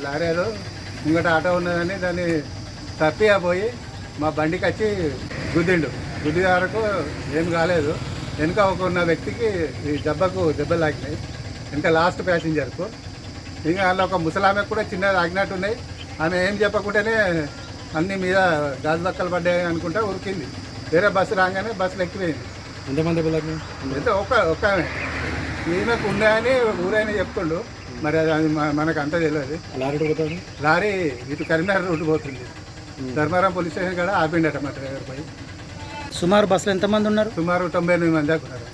లారీలో ముంగట ఆటో ఉన్నదని దాన్ని తప్పిగా పోయి మా బండికి వచ్చి గుద్దిండు. గుద్ది వరకు ఏం కాలేదు. వెనుక ఉన్న వ్యక్తికి ఈ దెబ్బలు లాగినాయి. ఇంకా లాస్ట్ ప్యాసింజర్కు ఇంకా అందులో ఒక ముసలామెకు కూడా చిన్నది ఆగినట్టున్నాయి. ఆమె ఏం చెప్పకుండానే అన్ని మీద గాజు బక్కలు పడ్డాయి అనుకుంటా ఉరికింది. వేరే బస్సు రాగానే బస్సులు ఎక్కిపోయింది. ఎంతమంది? అయితే ఒక ఈమెకు ఉన్నాయని ఊరైనా చెప్తుండు. మరి అది మనకు అంతా తెలియదు. లారీ ఇటు కరీంనగర్ రూట్ పోతుంది. ధర్మారం పోలీస్ స్టేషన్ కూడా ఆపిండట మా డ్రైవర్ పై. సుమారు బస్సులో ఎంతమంది ఉన్నారు? సుమారు 98 మంది దాకా ఉన్నారు.